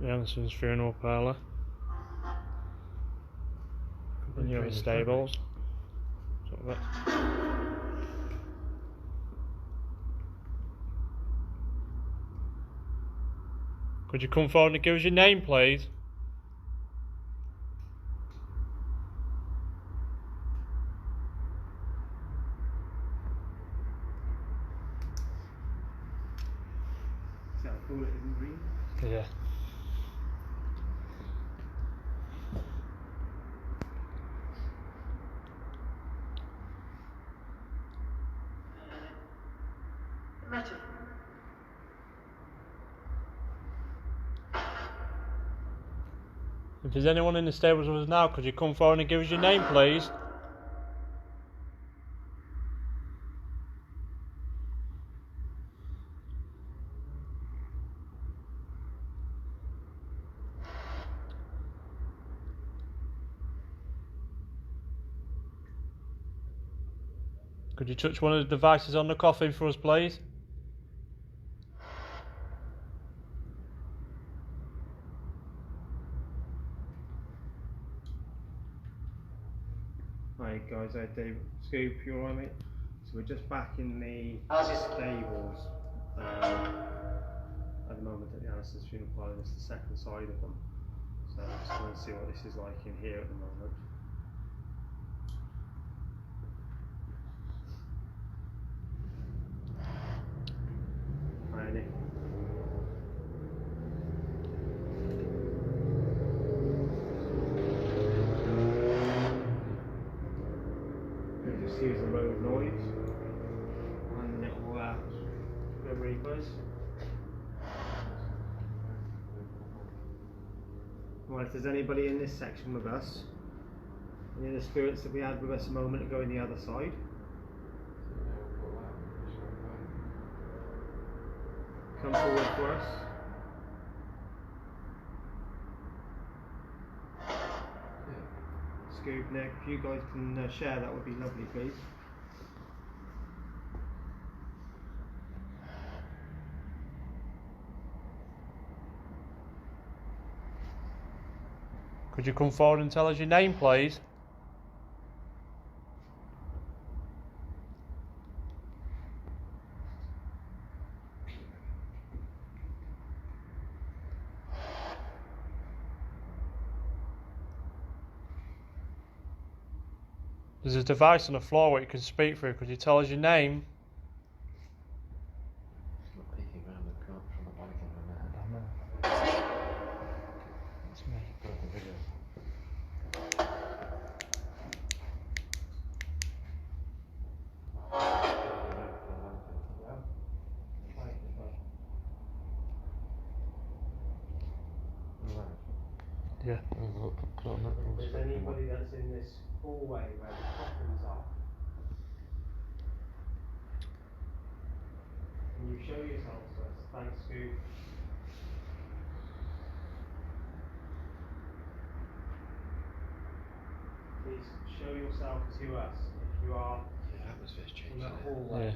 The Anninson's Funeral Parlour. And you have the stables. Sort of it. Could you come forward and give us your name, please? Shall I call it in green? Yeah. If there's anyone in the stables with us now, could you come forward and give us your name, please? Could you touch one of the devices on the coffin for us, please? Hi guys, Dave Scoop, you alright mate? So we're just back in the stables at the moment at the Anninson's Funeral Parlour. This is the second side of them. So I'm just going to see what this is like in here at the moment. Hi Annie. Just use the road noise and it will go really close. Well, if there's anybody in this section with us, any of the spirits that we had with us a moment ago in the other side, come forward for us. Scoop, Nick, if you guys can share, that would be lovely, please. Could you come forward and tell us your name, please? There's a device on the floor where you can speak through. Could you tell us your name? It's not peeking around the front from the back of the man. It's me. Got the video. Yeah. If there's anybody that's in this hallway where the coffins are, can you show yourself to us? Thanks, Scoop. Please show yourself to us if you are Yeah, the atmosphere's changed. in that hasn't it? hallway. Yeah.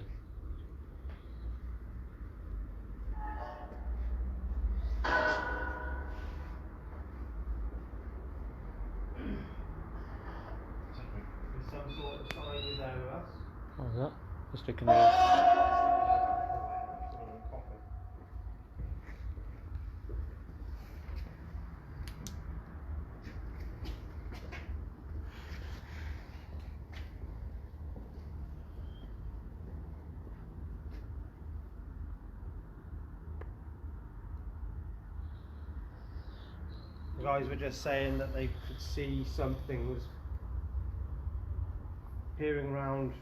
There's some sort of sign you there with us. What was that? Just sticking there. The guys were just saying that they could see something was peering around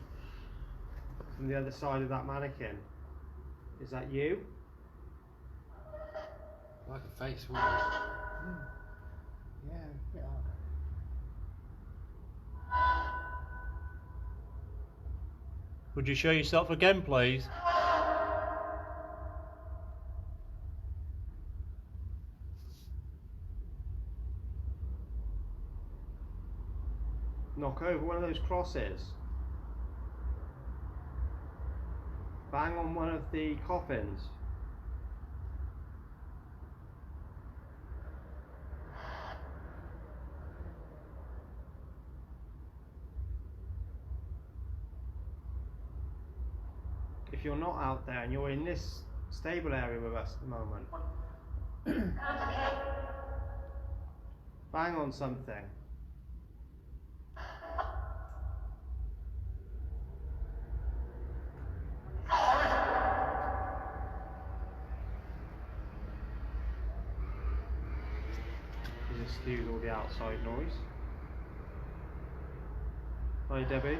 from the other side of that mannequin. Is that you? Like a face, wouldn't it? Yeah, a bit hard. Would you show yourself again, please? Knock over one of those crosses. Bang on one of the coffins. if you're not out there and you're in this stable area with us at the moment, bang on something. Just excuse all the outside noise. Hi Debbie.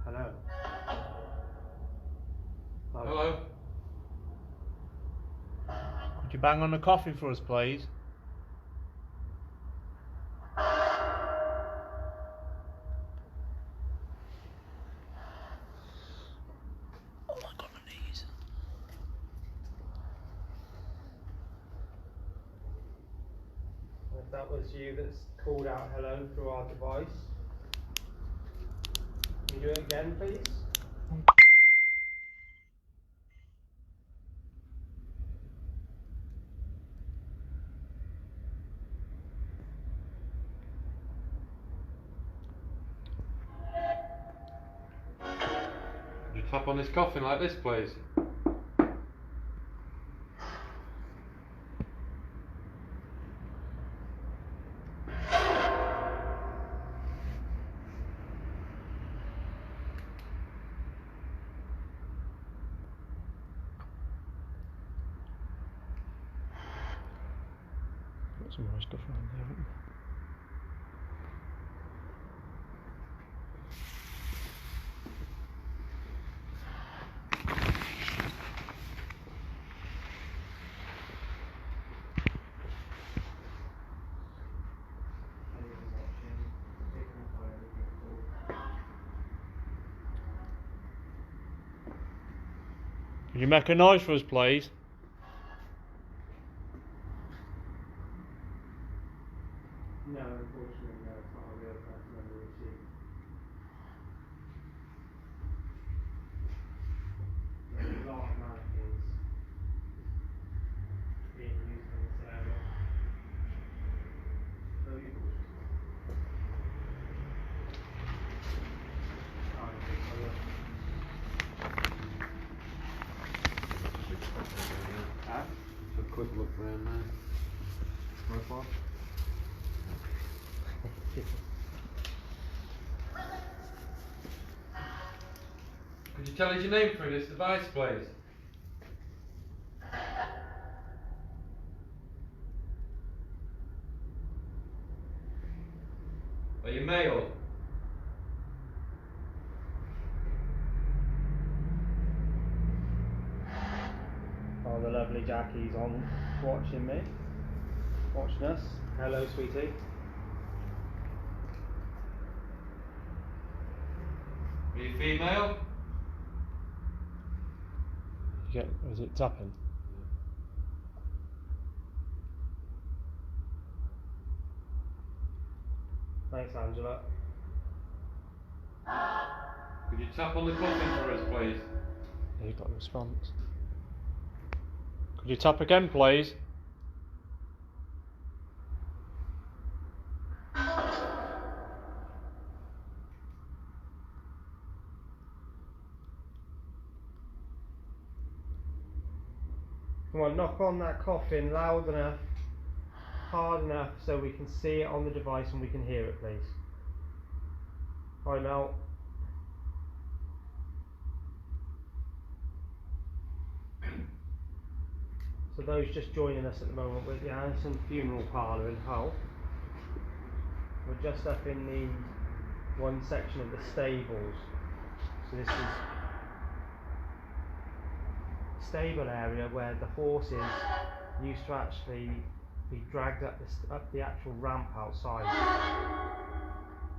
Hello. Hello. Could you bang on the coffee for us, please? Oh my God, my knees. If that was you that's called out hello through our device, can you do it again, please? Could you tap on this coffin like this, please? Got some more stuff around there, haven't we? Could you make a noise for us, please? No, unfortunately, no, it's not a real person under the sheet. There's a lot of mannequins being used in this area. So you Just a quick look around there. Profile. Could you tell us your name through this device, please? Are you male? Oh, the lovely Jackie's on watching me. Watching us. Hello, sweetie. Are you female? Is it tapping? Thanks, Angela. Could you tap on the coffin for us, please? Yeah, you got a response. Could you tap again, please? Come on, knock on that coffin loud enough, hard enough so we can see it on the device and we can hear it, please. Hi, Mel. So those just joining us at the moment, we're at the Anninson Funeral Parlour in Hull. We're just up in the one section of the stables. So this is a stable area where the horses used to actually be dragged up the actual ramp outside,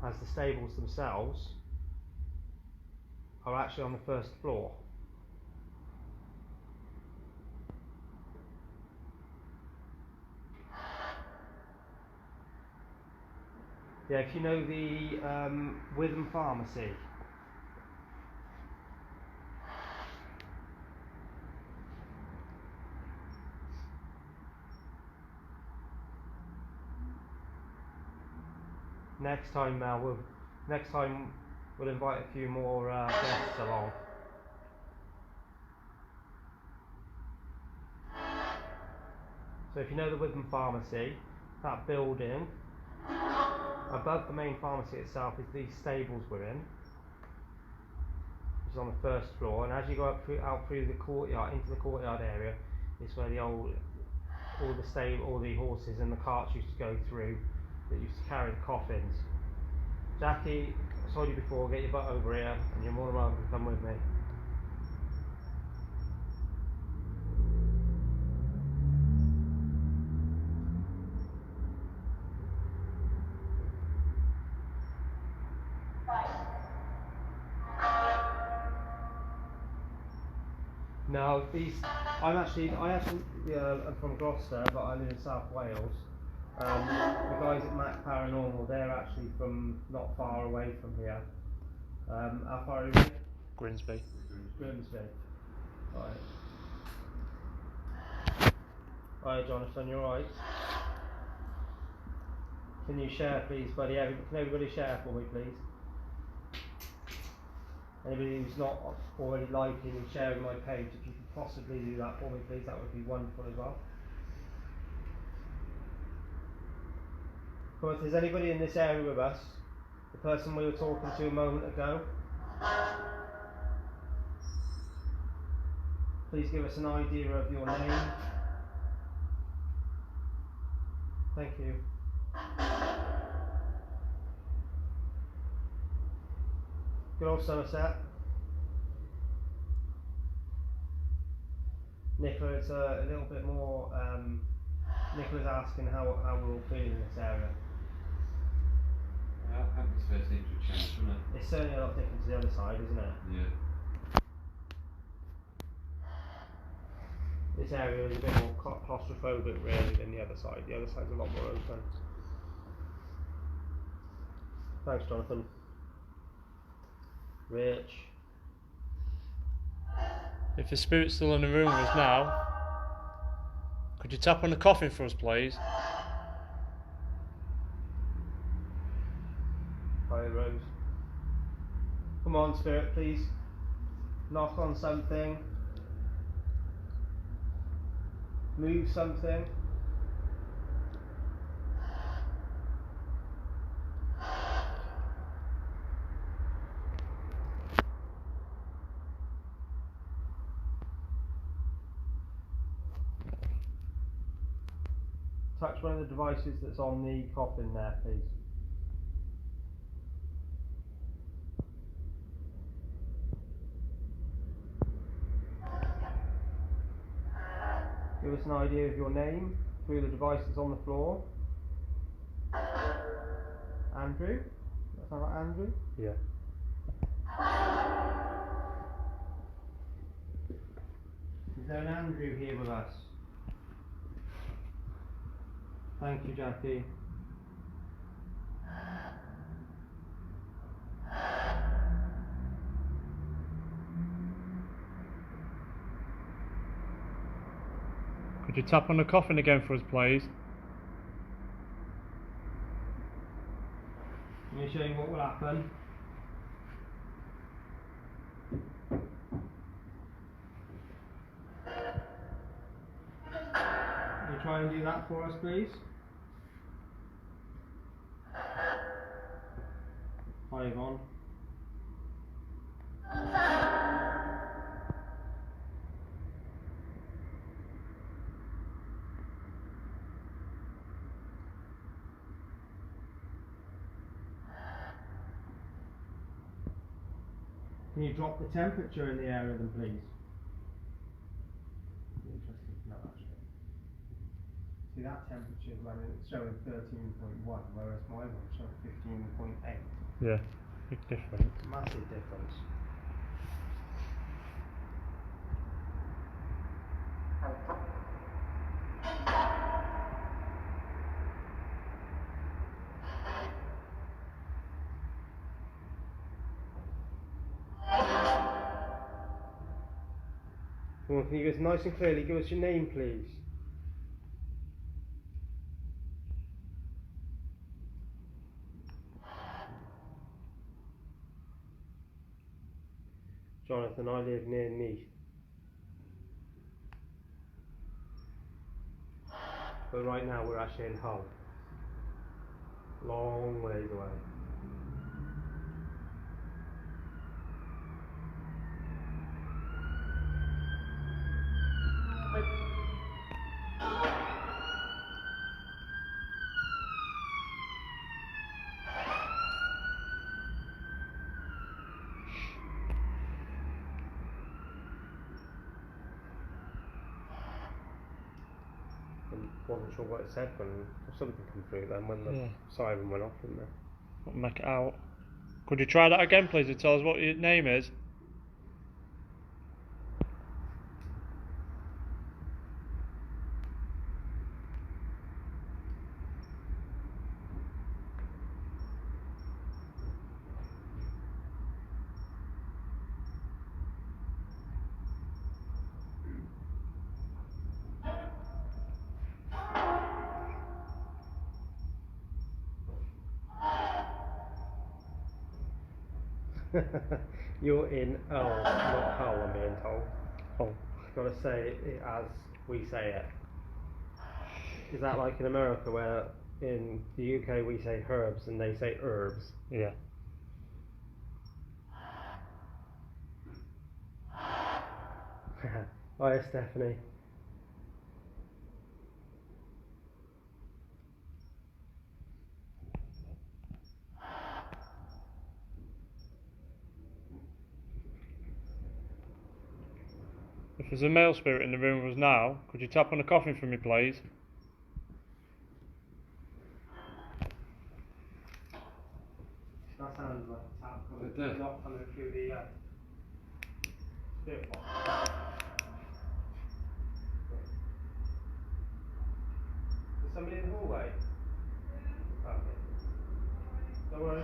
as the stables themselves are actually on the first floor. Yeah, if you know the Witham Pharmacy. Next time, we'll invite a few more guests along. So if you know the Witham Pharmacy, that building above the main pharmacy itself is these stables we're in, which is on the first floor. And as you go out through the courtyard into the courtyard area, it's where all the horses and the carts used to go through that used to carry the coffins. Jackie, I told you before, get your butt over here, and you're more than welcome to come with me. No, I'm from Gloucester, but I live in South Wales. The guys at Mac Paranormal, they're actually from not far away from here. How far are you? Grimsby. Grimsby. Alright, Jonathan, you alright? Can you share, please, buddy? Can everybody share for me, please? Anybody who's not already liking and sharing my page, if you could possibly do that for me, please, that would be wonderful as well. Come on, if there's anybody in this area with us, the person we were talking to a moment ago, please give us an idea of your name. Thank you. Good old Somerset. Nicola, it's a little bit more. Nicola's asking how we're all feeling in this area. Atmosphere seems to have changed, doesn't it? It's certainly a lot different to the other side, isn't it? Yeah. This area is a bit more claustrophobic really than the other side. The other side's a lot more open. Thanks, Jonathan. Rich. If the spirit's still in the room with us now, could you tap on the coffin for us, please? Hi, Rose. Come on, spirit, please. Knock on something. Move something. Touch one of the devices that's on the coffin there, please. Give us an idea of your name through the devices on the floor. Andrew? That sound like Andrew? Yeah. Is there an Andrew here with us? Thank you, Jackie. Could you tap on the coffin again for us, please? Let me show you what will happen. Can you try and do that for us, please? Hi, Yvonne. Can you drop the temperature in the area then, please? Interesting to know, actually. See, that temperature is running, it's showing 13.1, whereas my one's showing 15.8. Yeah, big difference. Massive difference. Come on, can you give us nice and clearly, give us your name please? Jonathan, I live near Neath. But right now we're actually in Hull. Long ways away. Wasn't sure what it said when something came through then when the siren went off, didn't it? I'll make it out. Could you try that again, please, and tell us what your name is? You're in Hull, not Hull, I'm being told. Oh. Gotta say it as we say it. Is that like in America where in the UK we say herbs and they say herbs? Yeah. Hiya Stephanie. If there's a male spirit in the room with us now, could you tap on the coffin for me, please? That sounds like a tap coming, It did. not coming through the spirit box. Is somebody in the hallway? Okay. Don't worry.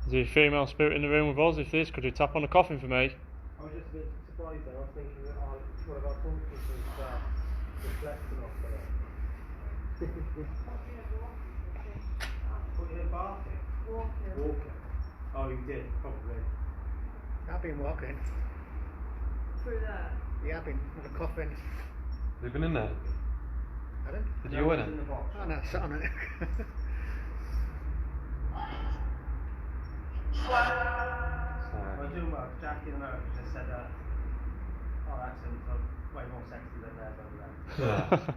Is there a female spirit in the room with us? If there is, could you tap on the coffin for me? I was just a bit surprised then. I was thinking that one of our talkers was reflecting off of it. What, you heard barking? Walking. Oh, you did, probably. I've been walking. Through there? Yeah, I've been with a coffin. They've been in there. Pardon? Did No, you win it's it? in the box. Oh no, sat on it. I was doing well. Jackie in America just said that our accents are way more sexy than theirs over there.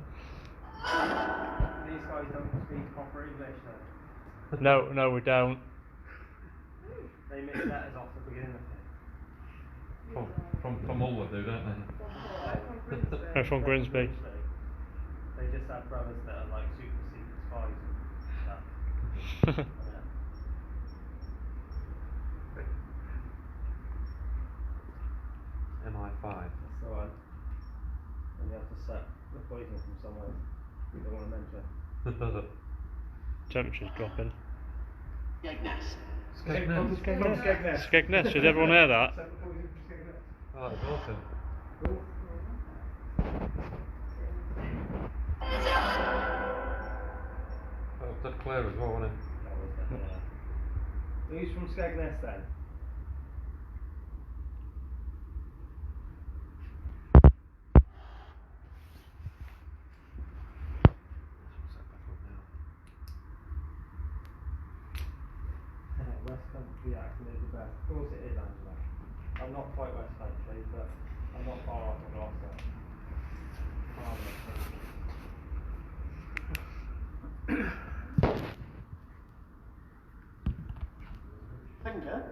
These guys don't speak proper English though. No, we don't. They mix letters off the beginning of it. From Hull they do, don't they? They're from Grimsby. They just have brothers that are like super secret spies and stuff. MI5. That's the one. And you have to set the poison from somewhere you don't want to mention. Temperature's dropping. Skegness. Skegness, did everyone hear that? Oh, that's awesome. That was dead clear as well, wasn't it? Who's from Skegness then? West Country accent is the best. Of course it is, Angela. I'm not quite West Country, but I'm not far off of Gloucester. Finger?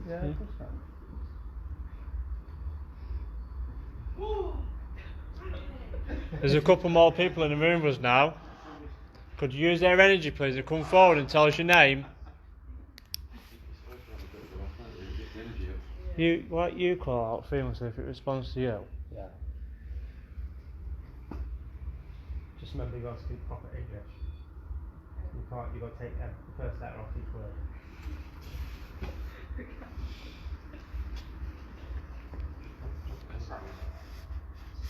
Yeah, of course not. There's a couple more people in the room with us now. Could you use their energy, please, and come forward and tell us your name? You call out feelings if it responds to you. Yeah. Just remember you got to speak proper English. You can't. You got to take the first letter off each word.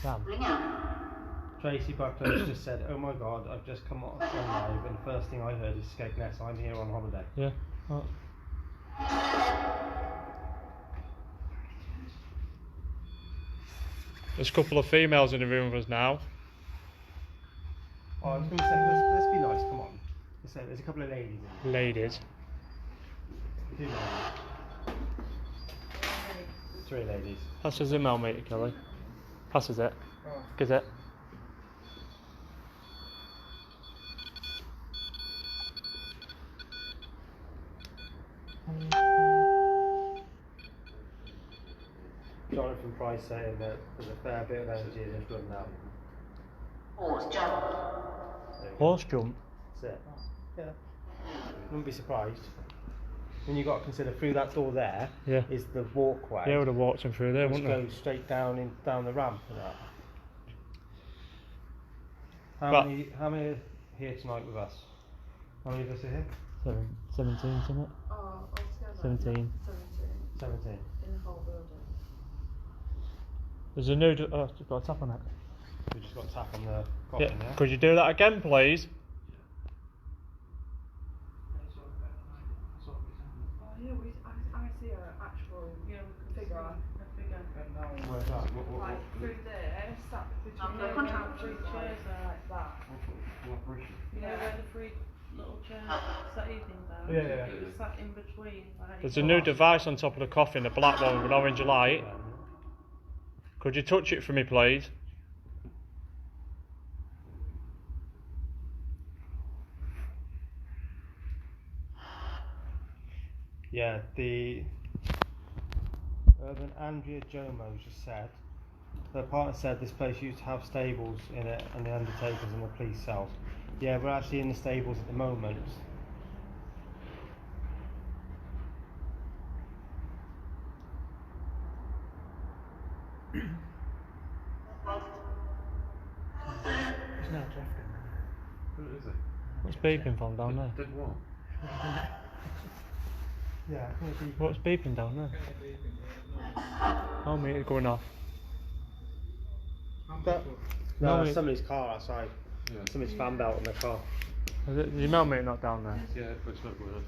Sam. Tracy Buckler's just said, "Oh my God, I've just come off on live, and the first thing I heard is Skegness. I'm here on holiday." Yeah. Oh. There's a couple of females in the room with us now. Oh, I was going to say, let's be nice. Come on. Let's say there's a couple of ladies in Ladies. here. 2 ladies. 3 ladies. Pass us the email, mate, Kelly. Pass us it. Oh. Get it. Jonathan Price saying that there's a fair bit of energy in this room now. Horse jump. That's it. Yeah. Wouldn't be surprised. When you got to consider through that door there Yeah. is the walkway. Yeah, would have walked him through there, which wouldn't goes straight down the ramp for that. But- How many are here tonight with us? How many of us are here? 17, isn't it? Oh, altogether? 17. 17. 17. In the whole building. There's a new. Oh, you've got a tap on it. We just got to tap on the coffin, Yeah. yeah? Could you do that again, please? Oh, yeah, I see an actual, figure. Where's that? Like, through there, sat between the three chairs like that. Where the 3 little chairs sat eating down. Yeah. It was sat in between. Like, There's a new device on top of the coffin, a black one with an orange light. Could you touch it for me, please? Yeah, the Urban Andrea Jomo just said, her partner said this place used to have stables in it and the undertakers and the police cells. Yeah, we're actually in the stables at the moment. There's no left in Who is it? What's beeping from down there? Did what? Yeah, I think it'd be What's beeping down there? Oh, mate, it's going off. that. No, No, it- somebody's car outside. Yeah. Somebody's fan belt on their car. Is the email mate not down there? Yeah, but it's not good.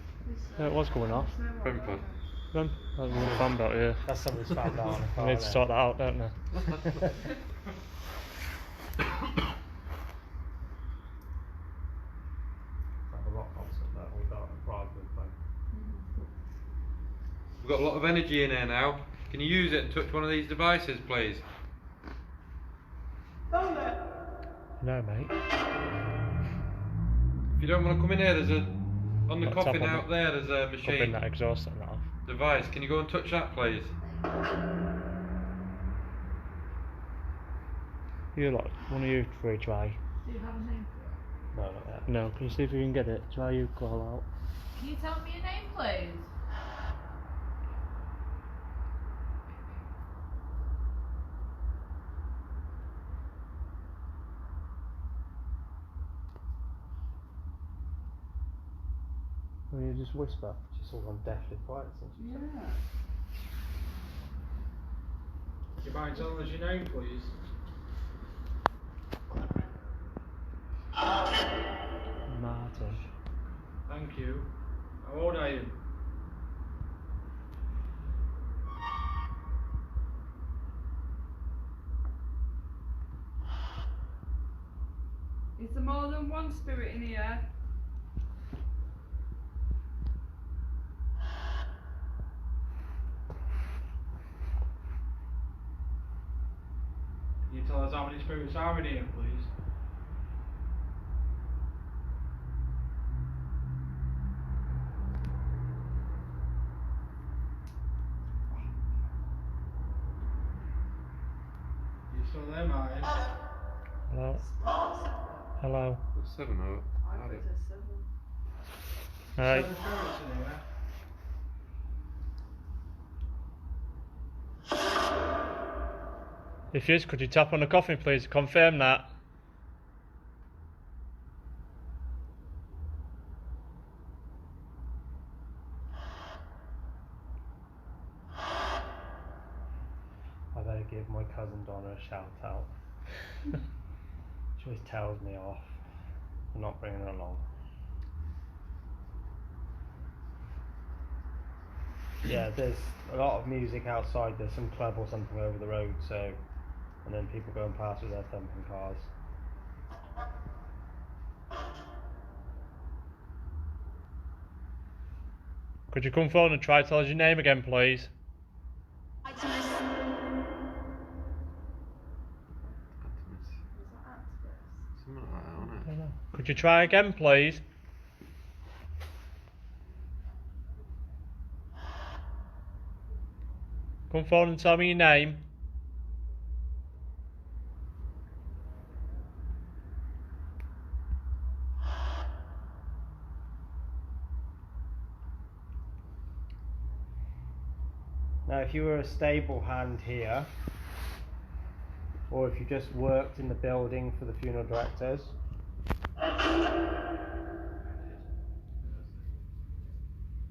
Yeah, it was going off. Bumper. Then, that's a fan belt, yeah. That's somebody's fan belt on the We car. need to there. sort that out, don't we? Like a rock concert that we got at Prague with them. We've got a lot of energy in here now. Can you use it and touch one of these devices, please? No, mate. If you don't want to come in here, there's a on the Not coffin tap on out it. there. There's a Popping machine that exhaust on that off. device. Can you go and touch that, please? You lot, one of you three try. Do you have a name for it? No, not yet. No, can you see if you can get it? Try you call out. Can you tell me your name, please? Will you just whisper? She's all gone deathly quiet since you said Yeah. Do you mind telling us your name, please? Martin. Thank you. How old are you? Is there more than one spirit in here? Can you tell us how many spirits are in here, please? You still there, Martin? Hello. Hello. There's 7 of it. I thought it said 7. Right. 7 spirits in here. If yes, could you tap on the coffin, please? Confirm that. give my cousin Donna a shout out. She always tells me off for not bringing her along. Yeah, there's a lot of music outside. There's some club or something over the road, so, and then people going past with their thumping cars. Could you come forward and try to tell us your name again, please? Something like that, wasn't it? Could you try again, please? Come forward and tell me your name. Now, if you were a stable hand here, or if you just worked in the building for the funeral directors,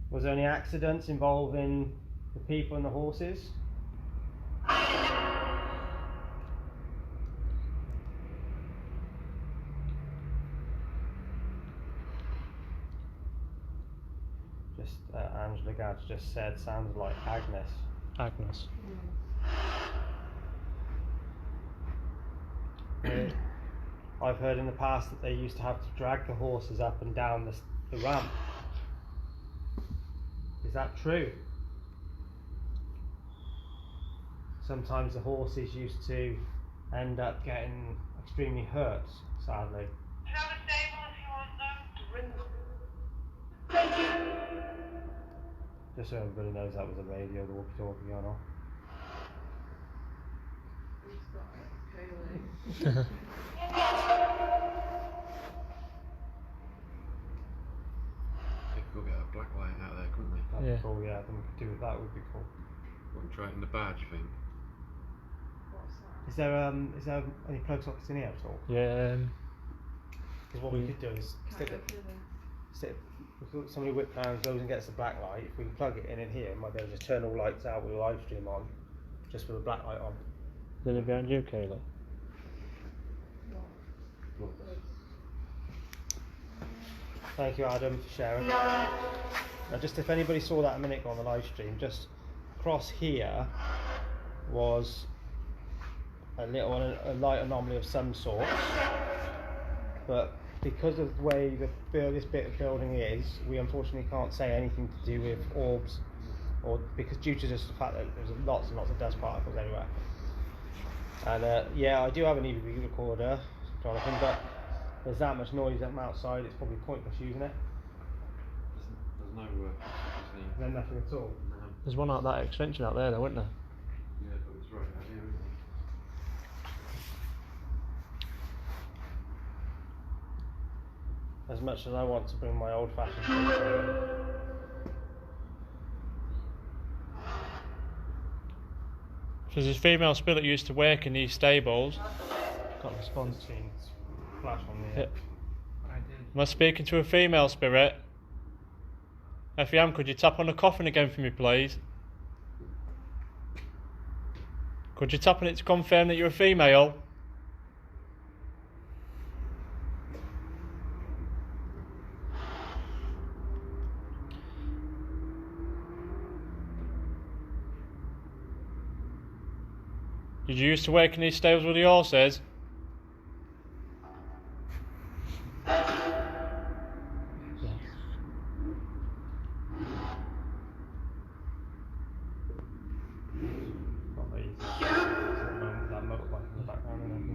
was there any accidents involving the people and the horses? Just Angela Gads just said, sounds like Agnes. Agnes. I've heard in the past that they used to have to drag the horses up and down the ramp. Is that true? Sometimes the horses used to end up getting extremely hurt, sadly. Just so everybody knows that was a radio, the walkie-talkie on off. They could get a black light out there, couldn't they? That'd Yeah. be cool, yeah. I think we could do that. Would be cool. Wouldn't try it in the badge thing. Is there any plug sockets in here at all? Yeah. Because what we could do is stick it. If somebody whip round, goes and gets the black light, if we can plug it in here, we might be able to just turn all lights out with a live stream on, just with a black light on. Then it behind you, Kayla. Thank you, Adam, for sharing. Now, just if anybody saw that a minute ago on the live stream, just across here was a light anomaly of some sort, but because of the way this bit of building is, we unfortunately can't say anything to do with orbs, or because due to just the fact that there's lots and lots of dust particles everywhere. And yeah, I do have an EVP recorder, Jonathan, but there's that much noise from outside, it's probably pointless using it. There's no thing. Then nothing at all. No. There's one out that extension out there, though, isn't there? Yeah, but it's right out here, isn't it? As much as I want to bring my old-fashioned picture in. There's this female spirit that used to work in these stables. Got a response. Seen flash on the Yep. I did. Am I speaking to a female spirit? If you am, could you tap on the coffin again for me, please? Could you tap on it to confirm that you're a female? Did you used to work in these stables with the horses? Not very easy. That motorbike in the background, isn't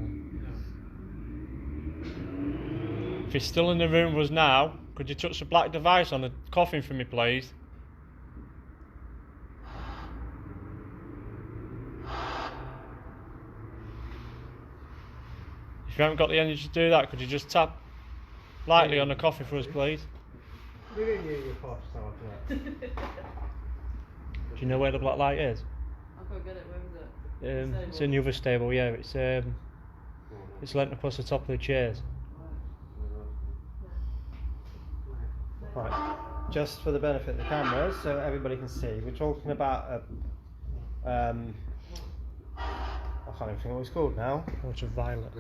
If you're still in the room with us now, could you touch the black device on the coffin for me, please? If you haven't got the energy to do that, could you just tap lightly on the coffin for us, please? We didn't use your posh sergeant. Do you know where the black light is? I'll go get it, where was it? It's in the other stable, yeah. It's lent across the top of the chairs. Right, just for the benefit of the cameras, so everybody can see, we're talking about I can't even think what it's called now. Which is violet.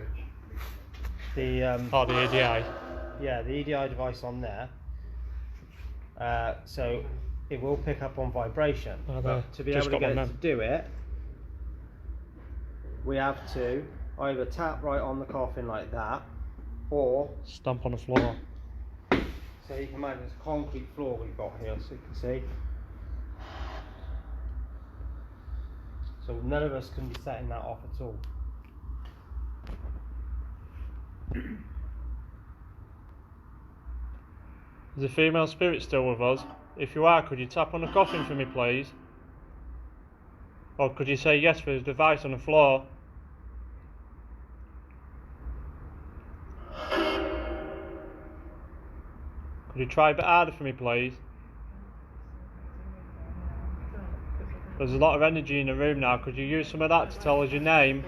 The Oh, the EDI. yeah, the EDI device on there. So it will pick up on vibration. Oh, there. But to be Just able to got get one it to do it, we have to either tap right on the coffin like that, or Stamp on the floor. so you can imagine it's a concrete floor we've got here, so you can see. So none of us can be setting that off at all. Is the female spirit still with us? If you are, could you tap on the coffin for me, please? Or could you say yes for his device on the floor? Could you try a bit harder for me, please? There's a lot of energy in the room now. Could you use some of that to tell us your name?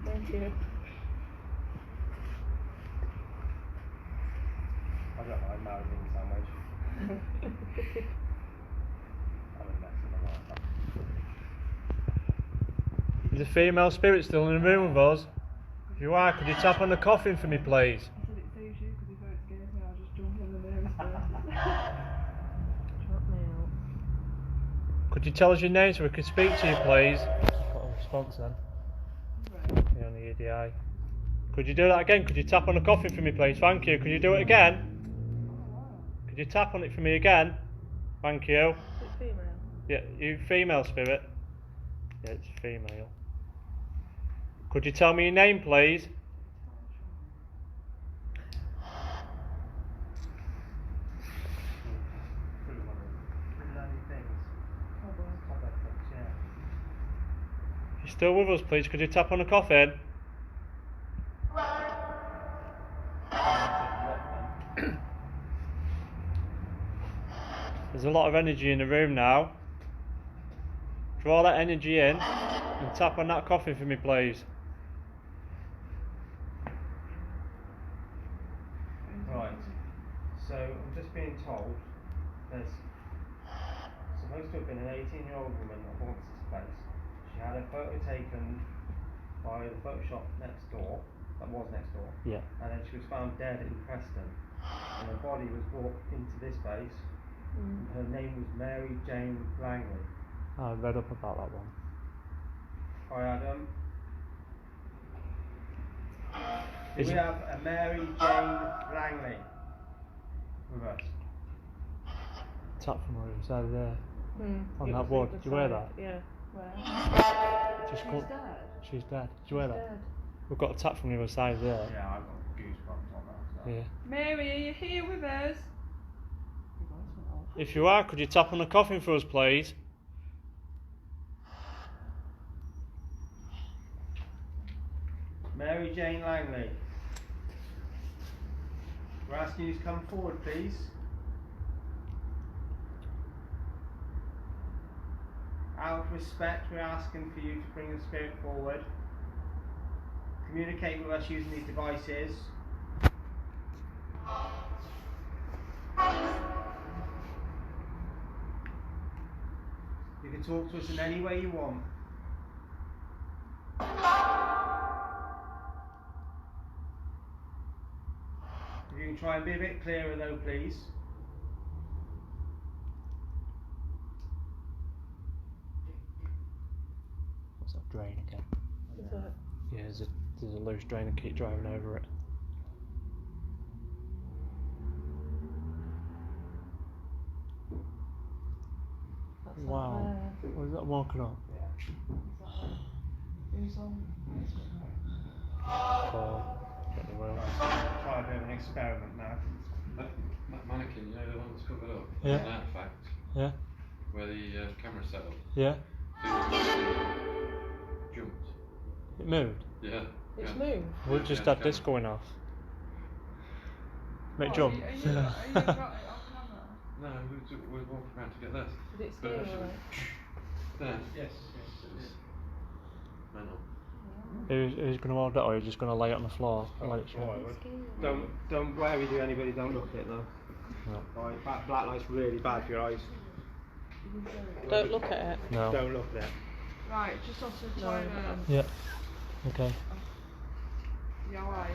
Thank you. I got my married in sandwich. I'm a mess in the water. Is the female spirit still in the room with us? If you are, could you tap on the coffin for me, please? I said it saves you because if it scares me, I'll just jump in the nearest person. Drop me out. Could you tell us your name so we could speak to you, please? Got a response then. Right. You're on the EDI. Could you do that again? Could you tap on the coffin for me, please? Thank you. Could you do it again? Could you tap on it for me again? Thank you. Is it female? Yeah, you female spirit. Yeah, it's female. Could you tell me your name, please? If you're still with us, please, could you tap on the coffin? There's a lot of energy in the room now. Draw that energy in and tap on that coffin for me, please. Right, so I'm just being told there's supposed to have been an 18-year-old woman that haunts this place. She had a photo taken by the photo shop next door, that was next door, Yeah. and then she was found dead in Preston. And her body was brought into this place. And her name was Mary Jane Langley. I read up about that one. Hi Adam. Is We it- have a Mary Jane Langley with us. Tap from her inside there. On It that was wood. the Do you wear side, that? Yeah. Where? Just She's come. dead. She's dead. Do you wear that? Dead. We've got a tap from the other side there. Yeah, I've got goosebumps on that. So. Yeah. Mary, are you here with us? Your voice went off. If you are, could you tap on the coffin for us, please? Mary Jane Langley. We're asking you to come forward, please. Out of respect, we're asking for you to bring the spirit forward. Communicate with us using these devices. You can talk to us in any way you want. If you can try and be a bit clearer though, please. What's that drain again? Is it? Yeah, there's a loose drain and keep driving over it. That's Wow. That there. What is that walking up? Who's on? Oh, get the wheel. Try a bit of an experiment now. That mannequin, you know the one that's covered up? Yeah. An artifact Yeah, where the camera's set up. yeah. Jumped. It moved. Yeah. It's yeah. moved. We've just had this going off. Make What, jump. Are you got it on camera? No, we're walking around to get this. Did it But scare actually, you? there. Yes, It's mental. Who's going to hold it, or are you just going to lay it on the floor and let it Oh, I show? would. Don't whatever you do, anybody don't look at it though. Right, black light's really bad for your eyes. Don't look at it. No. Don't look at it. Right, just also try to Yeah. Okay. your eye.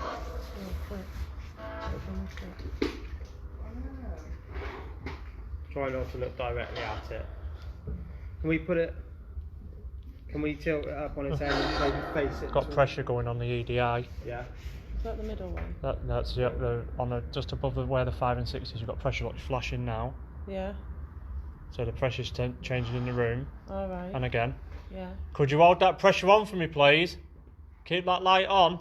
Try not to look directly at it. Can we put it? Can we tilt it up on its end and maybe face it? Got to- pressure going on the EDI. Yeah. Is that the middle one? That's just above where the 5 and 6 is. You've got pressure lock flashing now. Yeah. So the pressure's changing in the room. Alright. And again. Yeah. Could you hold that pressure on for me, please? Keep that light on.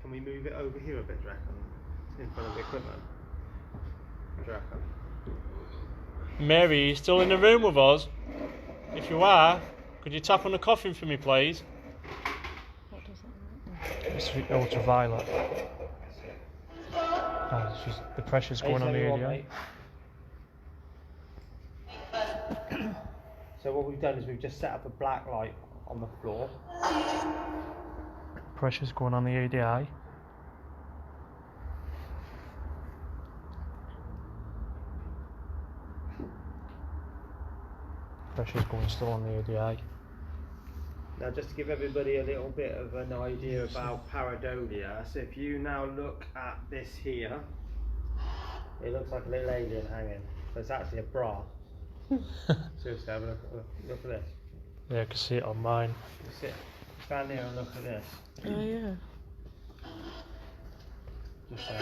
Can we move it over here a bit, do you reckon? In front of the equipment? Do you reckon? Mary, are you still in the room with us? If you are, could you tap on the coffin for me, please? What does that mean? It's ultraviolet. The pressure's going on the Anything you EDI. want, mate. So what we've done is we've just set up a black light on the floor. Pressure's going on the EDI. Pressure's going still on the EDI. Now just to give everybody a little bit of an idea about pareidolia, so if you now look at this here, it looks like a little alien hanging, but it's actually a bra. Seriously, have a look at this. Yeah, I can see it on mine. You sit, stand here and look at this. Oh yeah. Just so.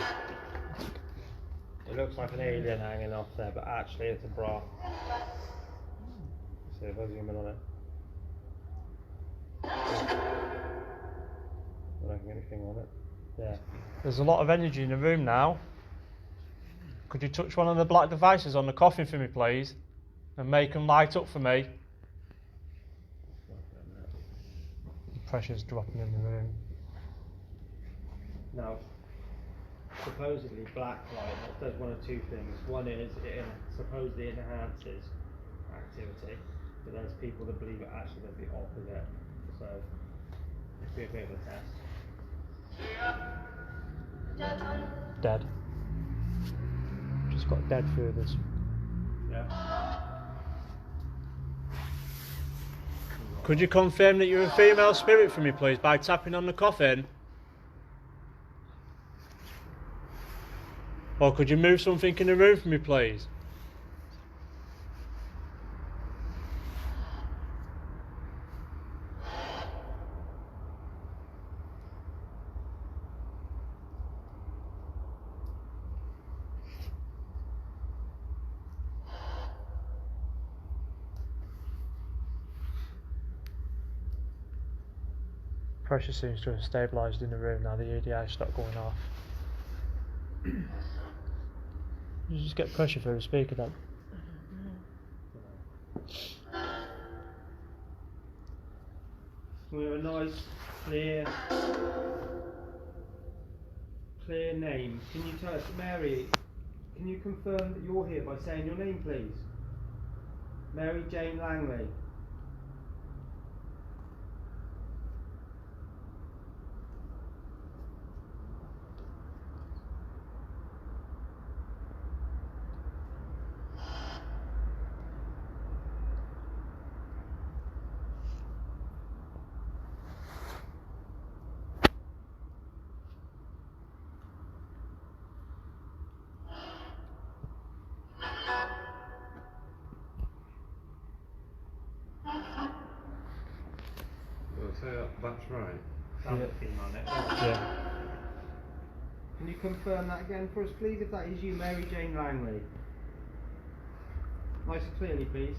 It looks like an alien hanging off there, but actually it's a bra. See if I zoom in on it. I don't get anything on it. Yeah. There's a lot of energy in the room now. Could you touch one of the black devices on the coffin for me, please? And make them light up for me. The pressure's dropping in the room. Now, supposedly black light does one of two things. One is it supposedly enhances activity, but there's people that believe it actually does the opposite. So, let's do a bit of a test. Dead. Just got dead through this. Yeah. Could you confirm that you're a female spirit for me, please, by tapping on the coffin? Or could you move something in the room for me, please? Pressure seems to have stabilised in the room now. The EDI stopped going off. You just get pressure through the speaker then. We have a nice, clear name. Can you tell us, Mary? Can you confirm that you're here by saying your name, please? Mary Jane Langley. So that's right. Sound like female next. Yeah. Can you confirm that again for us, please, if that is you, Mary Jane Langley? Nice and clearly, please.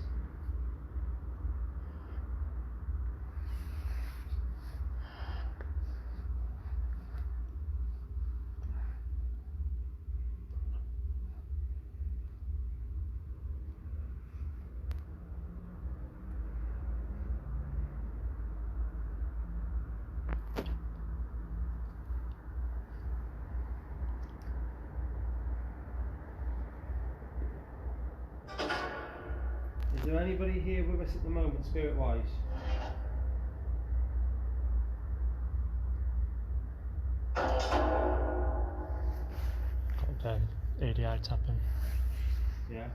Is there anybody here with us at the moment, spirit-wise? Got 10. EDI tapping. Yeah.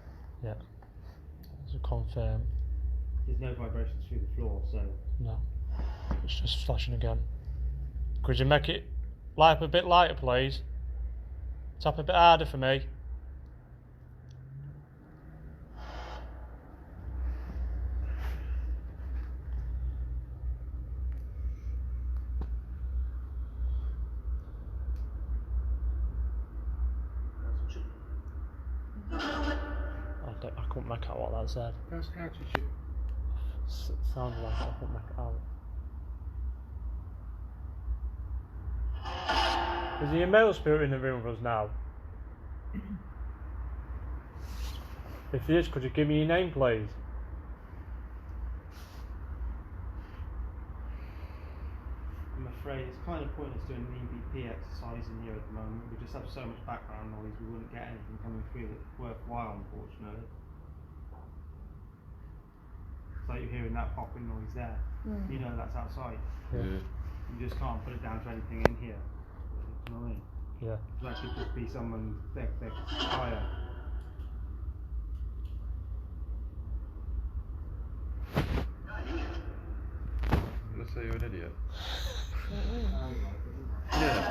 Yeah. So confirm. There's no vibrations through the floor, so. No. It's just flashing again. Could you make it light up a bit lighter, please? Tap a bit harder for me. I couldn't make out what that said. Press altitude. Sounded like it, I couldn't make it out. Is there a male spirit in the room with us now? If he is, could you give me your name, please? I'm afraid it's kind of pointless doing an EVP exercise in here at the moment. We just have so much background noise, we wouldn't get anything coming through that's worthwhile, unfortunately. It's like you're hearing that popping noise there. You know that's outside. Yeah. You just can't put it down to anything in here. You know what I mean? Yeah. That could just be someone thick fire. Let's say you're an idiot. Yeah.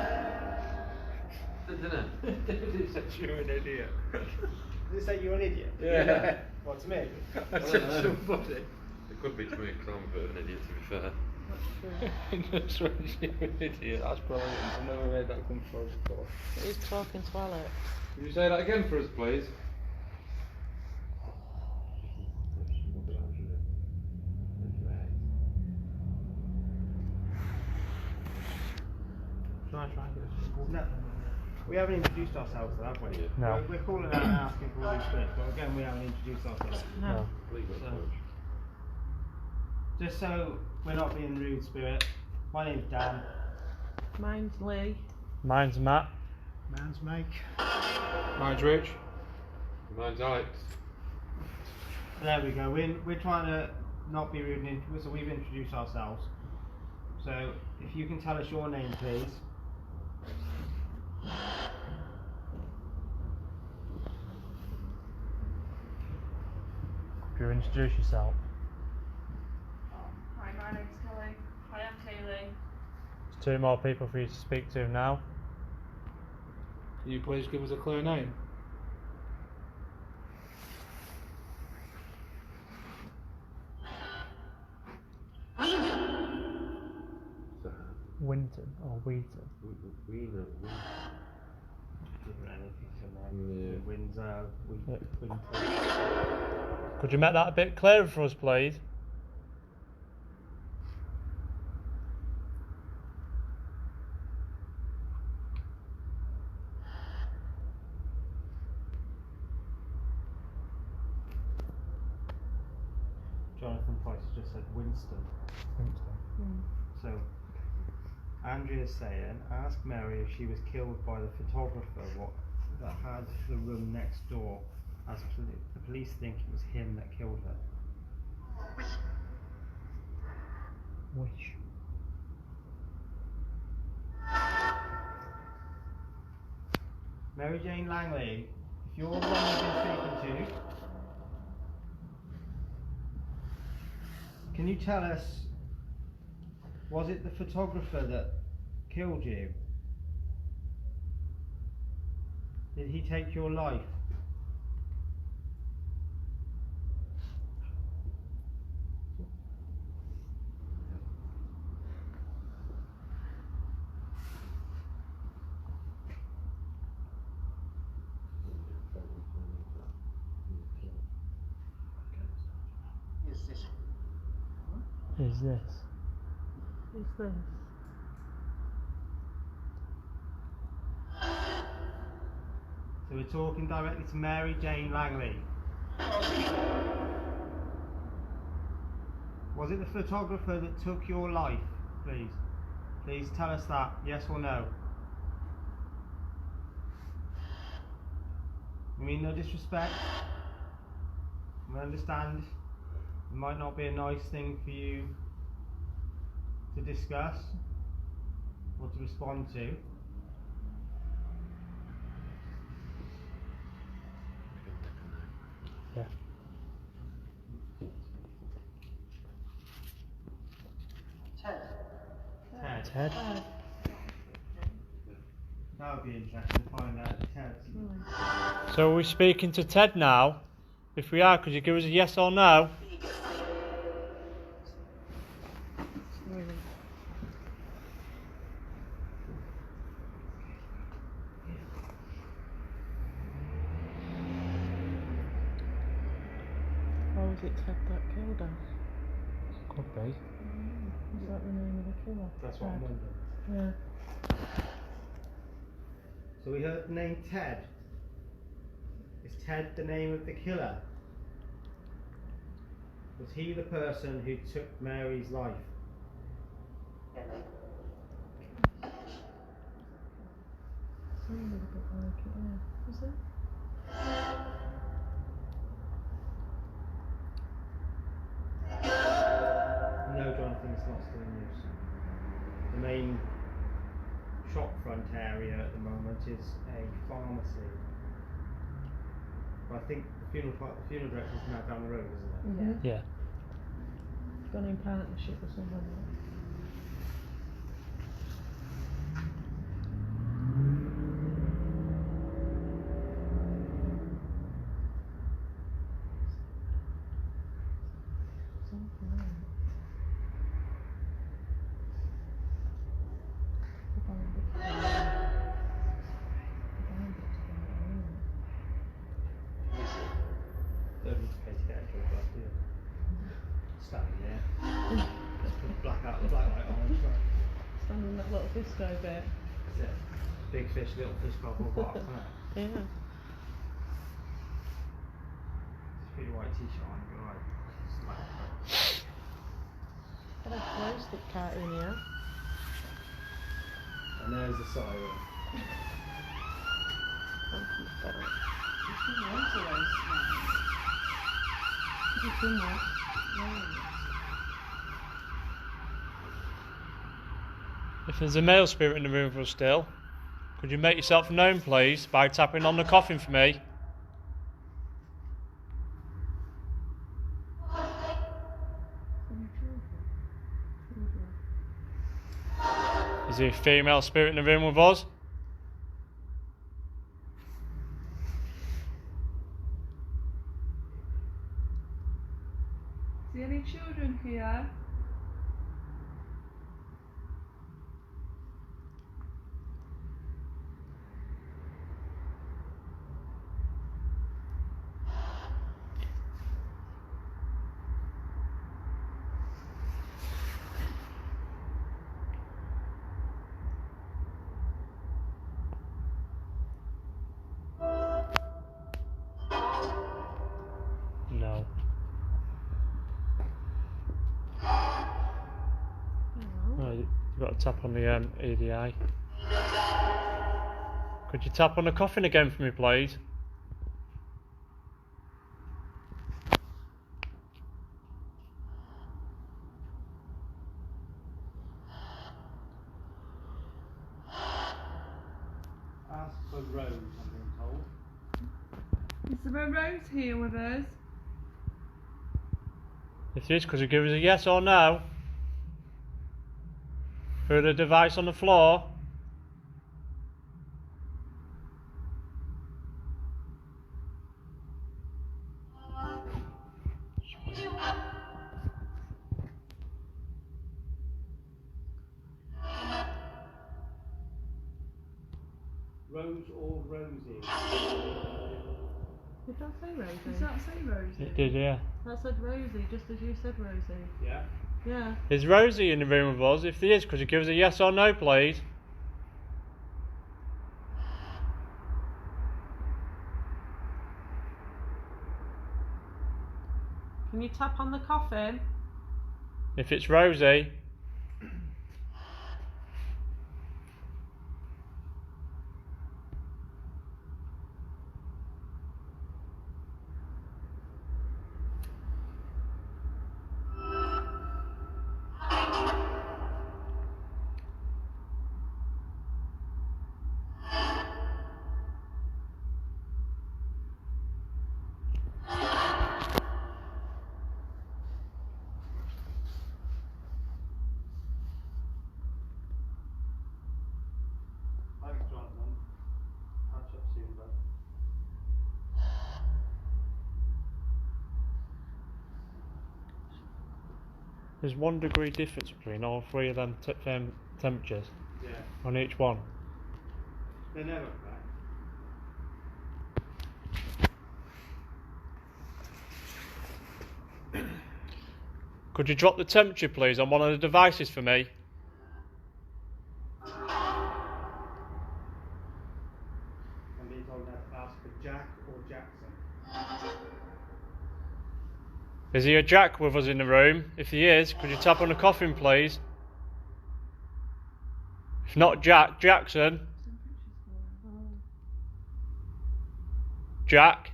Didn't it? It said you're an idiot. Did it say you're an idiot? Yeah. What, to me? I said somebody. It could be to me because I'm a bit of an idiot, to be fair. That's right, you're an idiot. That's brilliant. I've never heard that come from before. He's talking to Alec. Can you say that again for us, please? No. We haven't introduced ourselves though, have we? No. We're calling out and asking for all these spirits, but again we haven't introduced ourselves. No. Just so we're not being rude, Spirit, my name's Dan. Mine's Lee. Mine's Matt. Man's make. Mine's Rich. Mine's Alex. There we go. We're trying to not be rude, so we've introduced ourselves. So if you can tell us your name, please. Could you introduce yourself? Hi, my name's Kelly. Hi, I'm Kaylee. There's two more people for you to speak to now. Can you please give us a clear name? Winton or Wheaton? Windsor, Winter. Could you make that a bit clearer for us, please? Jonathan Price just said Winston. Winton. So Andrea's saying, ask Mary if she was killed by the photographer that had the room next door, as the police think it was him that killed her. Which? Mary Jane Langley, if you're the one we've been speaking to, can you tell us, was it the photographer that killed you? Did he take your life? Is this? Who's this? So we're talking directly to Mary Jane Langley. Was it the photographer that took your life, please? Please tell us that, yes or no. I mean, no disrespect. I understand it might not be a nice thing for you to discuss or to respond to. Yeah. Ted. Ted. That would be interesting to find out Ted's. So are we speaking to Ted now? If we are, could you give us a yes or no? Or was it Ted that killed her? Could be. Is that the name of the killer? That's what I'm Ted. wondering. Yeah. So we heard the name Ted. Is Ted the name of the killer? Was he the person who took Mary's life? Sounded a bit like it, yeah. Was it? No, Jonathan, it's not still in use. The main shop front area at the moment is a pharmacy. But I think the funeral director is now down the road, isn't it? Yeah. Yeah. Gone in partnership with someone else. Something else. The bandit's gone. The bandit's gone. Don't need to pay to get into a club, do you? Standing there. Just put the black light on. Standing in that little disco bit. That's it. Big fish, little fish, bubble box, isn't it? Yeah. Just put your white t-shirt on and go right. Slap it. Got a glow stick cart in here. And there's the siren. Thank you, Sarah. It's been loads of those smells. You've done that. If there's a male spirit in the room for us still, could you make yourself known, please, by tapping on the coffin for me? Is there a female spirit in the room with us? Is there any children here? No. Oh, you've got to tap on the EDI. Could you tap on the coffin again for me, please? Ask for Rose, I'm being told. Is there a Rose here with us? If it is, could you give us a yes or no? For the device on the floor? Rose or Rosie? Did that say Rosie? Does that say Rosie? It did, yeah. That said Rosie, just as you said Rosie. Yeah. Yeah. Is Rosie in the room with us? If there is, could you give us a yes or no, please? Can you tap on the coffin? If it's Rosie, There's 1 degree difference between all 3 of them temperatures Yeah. on each one. They're never correct. Could you drop the temperature please on one of the devices for me? I'm being told now to ask for Jack or Jackson. Is he a Jack with us in the room? If he is, could you tap on the coffin please? If not Jack, Jackson. Jack.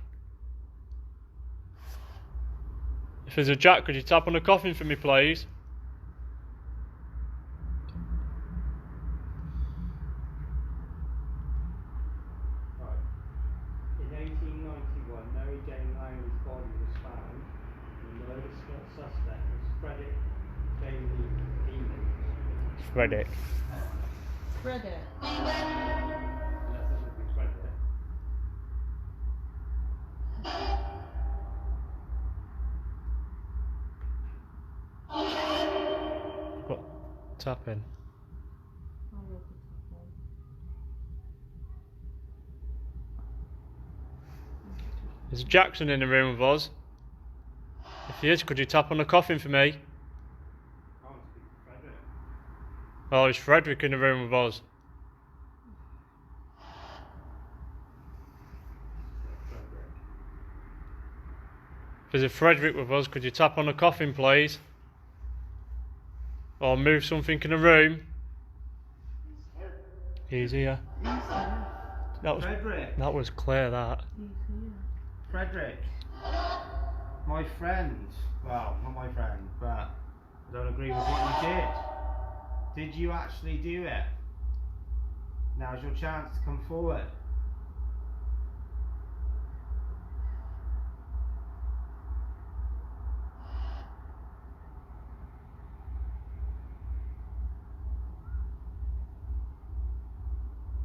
If there's a Jack, could you tap on the coffin for me please? Right. In 1891, Mary Jane Langley's body was found, and the murder suspect was Frederick Bailey Demon. Frederick. Reddit. Unless it would be Frederick. Got tapping. Is Jackson in the room with us? If he is, could you tap on the coffin for me? I want to speak to Frederick. Oh, is Frederick in the room with us? Frederick. If there's a Frederick with us, could you tap on the coffin please? Or move something in the room? He's here. Frederick. That was clear, that. Frederick. My friend. Well, not my friend, but I don't agree with what you did. Did you actually do it? Now's your chance to come forward.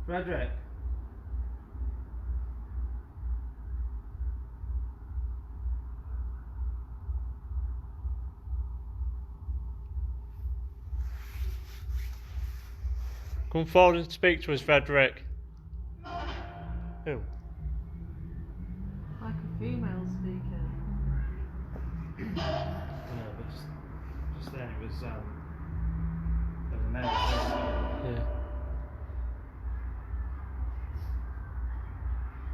Frederick. Come forward and speak to us, Frederick. Who? Like a female speaker. No, but just then it was there was a male. Yeah.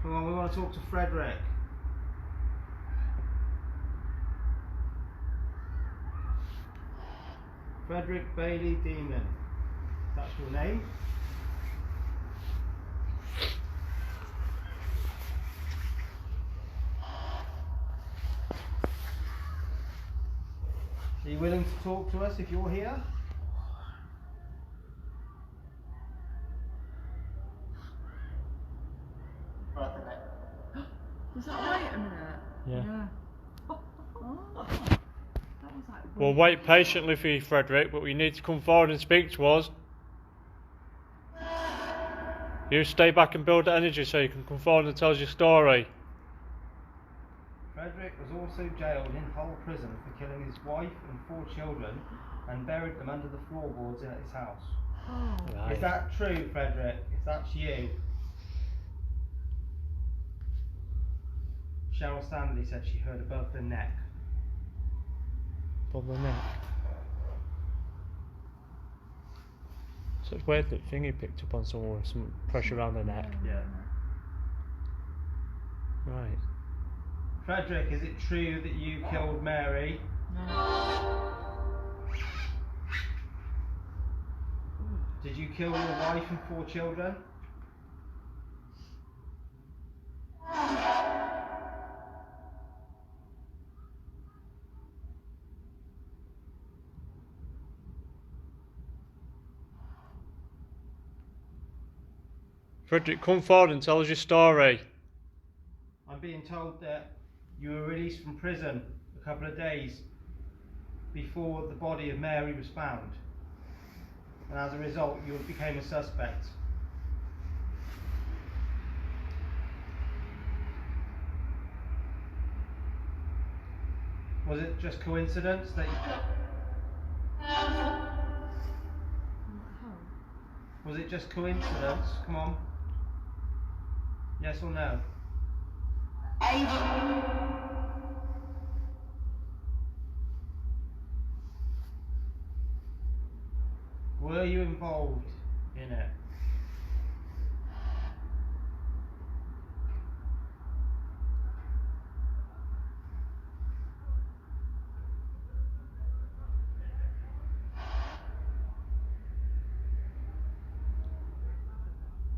Come on, we want to talk to Frederick. Frederick Bailey Demon. That's your name? Are you willing to talk to us if you're here? Was that right a minute? Yeah. Oh. That was like. We'll wait patiently for you, Frederick, but we need to come forward and speak to us. You stay back and build the energy so you can come forward and tell us your story. Frederick was also jailed in Hull prison for killing his wife and 4 children and buried them under the floorboards in his house. Oh. Right. Is that true, Frederick? If that's you. Cheryl Stanley said she heard above the neck. Above the neck. So it's weird that Thingy picked up on someone with some pressure around the neck. Yeah. Right. Frederick, is it true that you killed Mary? No. Did you kill your wife and 4 children? Frederick, come forward and tell us your story. I'm being told that you were released from prison a couple of days before the body of Mary was found. And as a result, you became a suspect. Was it just coincidence that Was it just coincidence? Come on. Yes or no? Were you involved in it?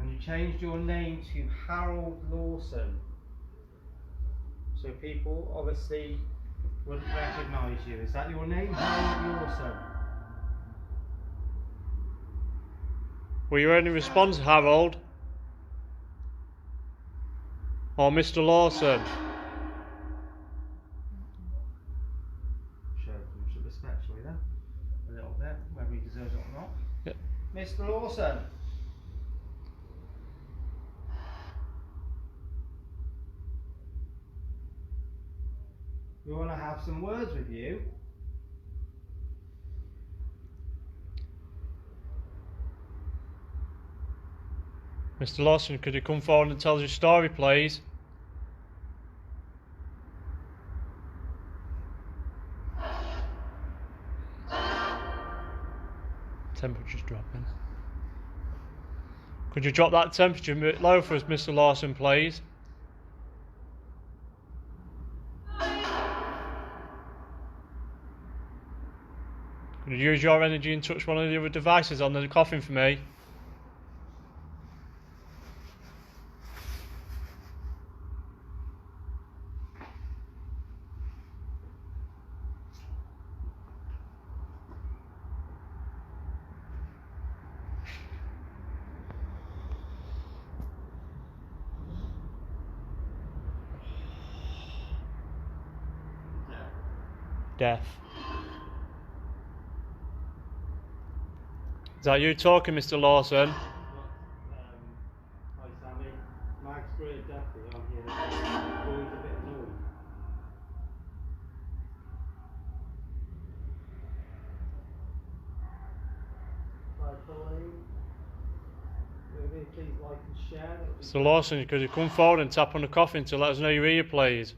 And you changed your name to Harold Lawson. So people obviously wouldn't recognise you. Is that your name, Harold Lawson? Were you any response, Harold? Or Mr. Lawson? Show some respect, shall we then? A little bit, whether he deserves it or not. Yep. Mr. Lawson. We want to have some words with you. Mr. Lawson, could you come forward and tell us your story, please? Temperature's dropping. Could you drop that temperature a bit lower for us, Mr. Lawson, please? Could you use your energy and touch one of the other devices on the coffin for me? Death. Is that you talking, Mr. Lawson? Hi Sammy. Max Greer Duffy on here. Always a bit annoyed. I believe. Maybe please like and share. Mr. Lawson, could you come forward and tap on the coffin to let us know you're here, please?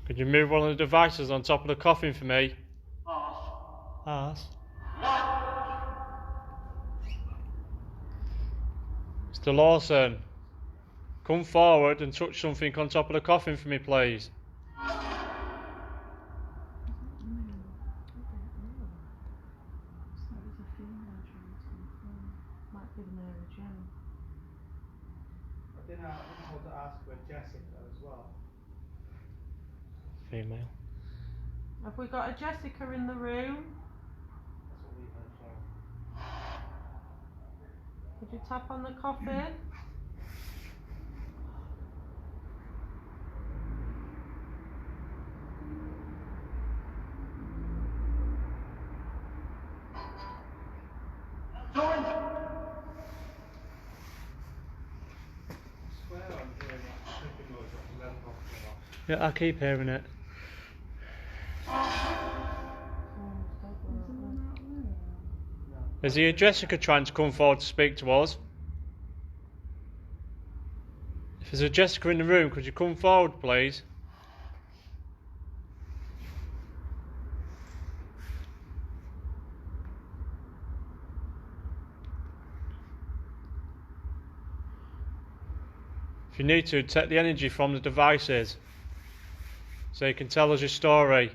Could you move one of the devices on top of the coffin for me? Ask. Mr. Lawson, come forward and touch something on top of the coffin for me, please. I didn't want to ask for Jessica as well. Female. Have we got a Jessica in the room? That's what we've heard from. Could you tap on the coffin? I swear I'm hearing that clicking noise at 11 o'clock. Yeah, I keep hearing it. Is here Jessica trying to come forward to speak to us? If there's a Jessica in the room, could you come forward, please? If you need to, take the energy from the devices so you can tell us your story.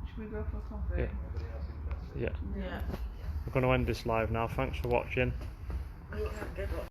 Should we go for coffee? Yeah. Yeah. We're going to end this live now. Thanks for watching.